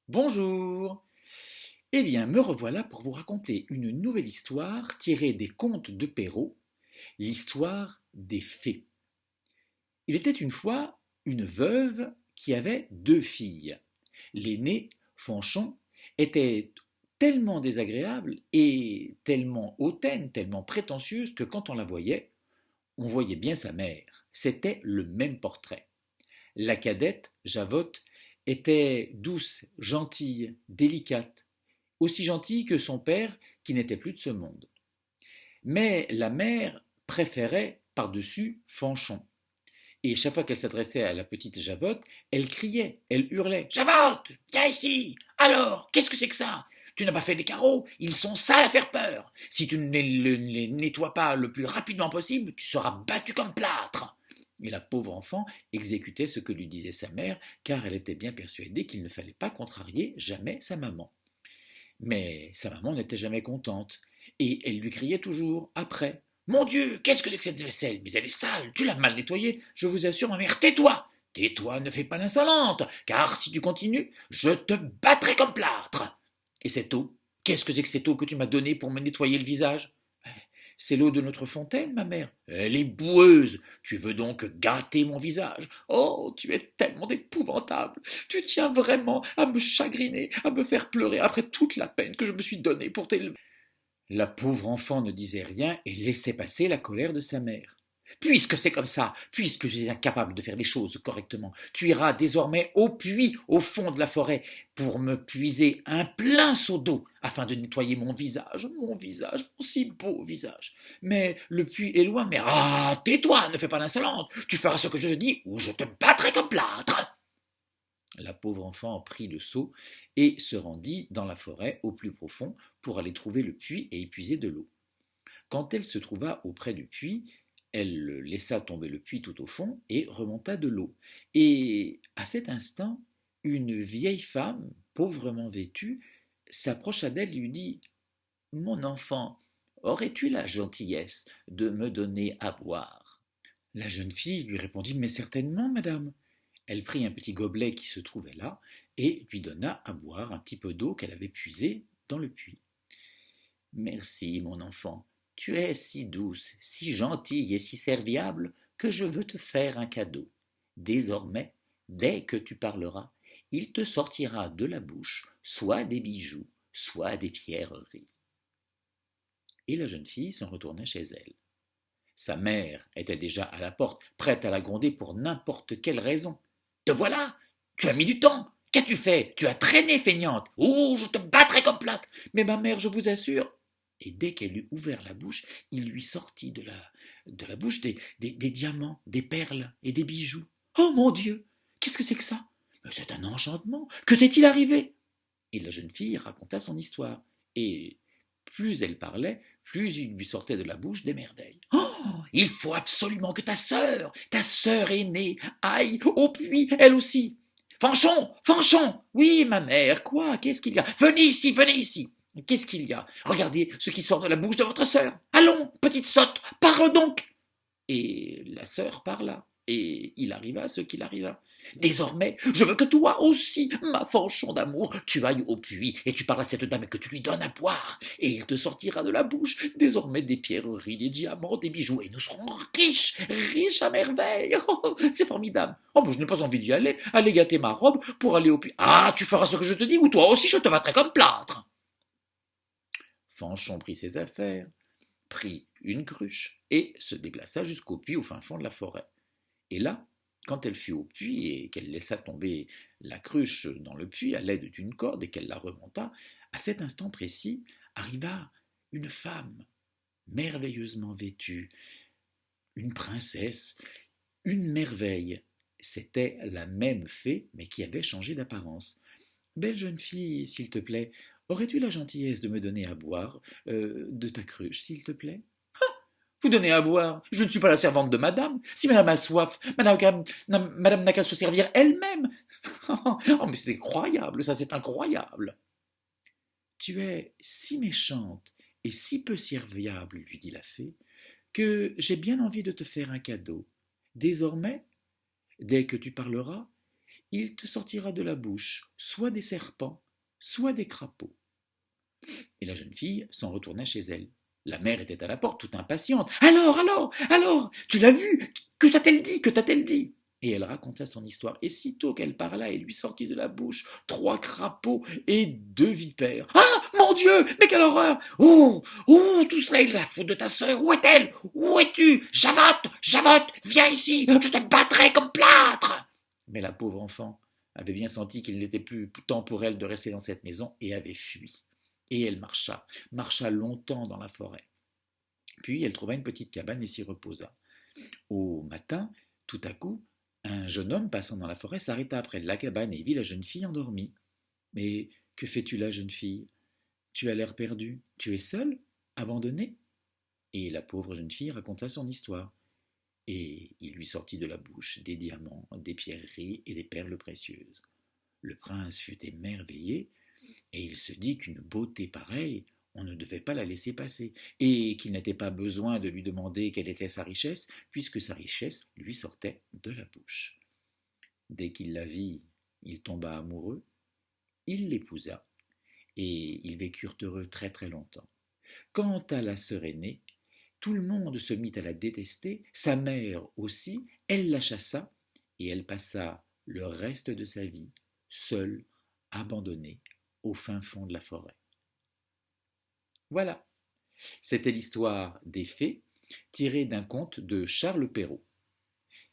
Bonjour. Eh bien, me revoilà pour vous raconter une nouvelle histoire tirée des contes de Perrault, l'histoire des fées. Il était une fois une veuve qui avait deux filles. L'aînée, Fanchon, était tellement désagréable et tellement hautaine, tellement prétentieuse que quand on la voyait, on voyait bien sa mère. C'était le même portrait. La cadette, Javotte, était douce, gentille, délicate, aussi gentille que son père qui n'était plus de ce monde. Mais la mère préférait par-dessus Fanchon. Et chaque fois qu'elle s'adressait à la petite Javotte, elle criait, elle hurlait. Javotte, viens ici. Alors, qu'est-ce que c'est que ça? Tu n'as pas fait les carreaux, ils sont sales à faire peur. Si tu ne les nettoies pas le plus rapidement possible, tu seras battu comme plâtre. Et la pauvre enfant exécutait ce que lui disait sa mère, car elle était bien persuadée qu'il ne fallait pas contrarier jamais sa maman. Mais sa maman n'était jamais contente, et elle lui criait toujours, après. Mon Dieu, qu'est-ce que c'est que cette vaisselle? Mais elle est sale, tu l'as mal nettoyée. Je vous assure, ma mère, tais-toi. Tais-toi, ne fais pas l'insolente, car si tu continues, je te battrai comme plâtre. Et cette eau, qu'est-ce que c'est que cette eau que tu m'as donnée pour me nettoyer le visage? C'est l'eau de notre fontaine, ma mère. Elle est boueuse. Tu veux donc gâter mon visage? Oh, tu es tellement épouvantable. Tu tiens vraiment à me chagriner, à me faire pleurer après toute la peine que je me suis donnée pour t'élever. La pauvre enfant ne disait rien et laissait passer la colère de sa mère. Puisque c'est comme ça, puisque je suis incapable de faire les choses correctement, tu iras désormais au puits au fond de la forêt pour me puiser un plein seau d'eau afin de nettoyer mon si beau visage. Mais le puits est loin, mais ah, tais-toi, ne fais pas l'insolente, tu feras ce que je te dis ou je te battrai comme plâtre. La pauvre enfant prit le seau et se rendit dans la forêt au plus profond pour aller trouver le puits et y puiser de l'eau. Quand elle se trouva auprès du puits, elle laissa tomber le puits tout au fond et remonta de l'eau. Et à cet instant, une vieille femme, pauvrement vêtue, s'approcha d'elle et lui dit Mon enfant, aurais-tu la gentillesse de me donner à boire? La jeune fille lui répondit Mais certainement, madame. Elle prit un petit gobelet qui se trouvait là et lui donna à boire un petit peu d'eau qu'elle avait puisée dans le puits. Merci, mon enfant, tu es si douce, si gentille et si serviable que je veux te faire un cadeau. Désormais, dès que tu parleras, il te sortira de la bouche soit des bijoux, soit des pierreries. Et la jeune fille s'en retourna chez elle. Sa mère était déjà à la porte, prête à la gronder pour n'importe quelle raison. Te voilà. Tu as mis du temps. Qu'as-tu fait? Tu as traîné, feignante. Oh, je te battrai comme plate. Mais ma mère, je vous assure. Et dès qu'elle eut ouvert la bouche, il lui sortit de la bouche des diamants, des perles et des bijoux. Oh mon Dieu! Qu'est-ce que c'est que ça? Mais c'est un enchantement. Que t'est-il arrivé? Et la jeune fille raconta son histoire. Et plus elle parlait, plus il lui sortait de la bouche des merveilles. Oh, il faut absolument que ta sœur aînée, aille au puits, elle aussi. Fanchon, Fanchon, oui, ma mère, quoi, qu'est-ce qu'il y a? Venez ici. Qu'est-ce qu'il y a? Regardez ce qui sort de la bouche de votre sœur. Allons, petite sotte, parle donc. Et la sœur parla, et il arriva ce qu'il arriva. Désormais, je veux que toi aussi, ma Fanchon d'amour, tu ailles au puits et tu parles à cette dame et que tu lui donnes à boire, et il te sortira de la bouche désormais des pierreries, des diamants, des bijoux, et nous serons riches, riches à merveille. Oh, c'est formidable. Oh, mais je n'ai pas envie d'y aller. Allez gâter ma robe pour aller au puits. Ah, tu feras ce que je te dis, ou toi aussi je te battrai comme plâtre. Fanchon prit ses affaires, prit une cruche et se déplaça jusqu'au puits au fin fond de la forêt. Et là, quand elle fut au puits et qu'elle laissa tomber la cruche dans le puits à l'aide d'une corde et qu'elle la remonta, à cet instant précis arriva une femme merveilleusement vêtue, une princesse, une merveille. C'était la même fée, mais qui avait changé d'apparence. Belle jeune fille, s'il te plaît, aurais-tu la gentillesse de me donner à boire de ta cruche, s'il te plaît? Vous donnez à boire. Je ne suis pas la servante de madame. Si madame a soif, madame n'a qu'à se servir elle-même. Oh, mais c'est incroyable, ça, c'est incroyable. Tu es si méchante et si peu serviable, lui dit la fée, que j'ai bien envie de te faire un cadeau. Désormais, dès que tu parleras, il te sortira de la bouche soit des serpents, soit des crapauds. Et la jeune fille s'en retourna chez elle. La mère était à la porte, toute impatiente. Alors, tu l'as vu? Que t'a-t-elle dit? Que t'a-t-elle dit? Et elle raconta son histoire. Et sitôt qu'elle parla, il lui sortit de la bouche 3 crapauds et 2 vipères. Ah, mon Dieu, mais quelle horreur! Oh, tout cela est de la faute de ta sœur. Où est-elle? Où es-tu? Javotte, viens ici, je te battrai comme plâtre. Mais la pauvre enfant avait bien senti qu'il n'était plus temps pour elle de rester dans cette maison et avait fui. Et elle marcha longtemps dans la forêt. Puis elle trouva une petite cabane et s'y reposa. Au matin, tout à coup, un jeune homme passant dans la forêt s'arrêta près de la cabane et vit la jeune fille endormie. Mais que fais-tu là, jeune fille? Tu as l'air perdue. Tu es seule? Abandonnée? Et la pauvre jeune fille raconta son histoire. Et il lui sortit de la bouche des diamants, des pierreries et des perles précieuses. Le prince fut émerveillé, et il se dit qu'une beauté pareille, on ne devait pas la laisser passer, et qu'il n'était pas besoin de lui demander quelle était sa richesse, puisque sa richesse lui sortait de la bouche. Dès qu'il la vit, il tomba amoureux, il l'épousa, et ils vécurent heureux très très longtemps. Quant à la sœur aînée, tout le monde se mit à la détester, sa mère aussi, elle la chassa, et elle passa le reste de sa vie, seule, abandonnée, au fin fond de la forêt. Voilà, c'était l'histoire des fées, tirée d'un conte de Charles Perrault.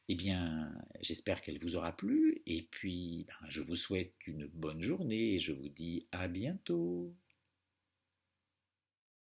Eh bien, j'espère qu'elle vous aura plu, et puis je vous souhaite une bonne journée, et je vous dis à bientôt.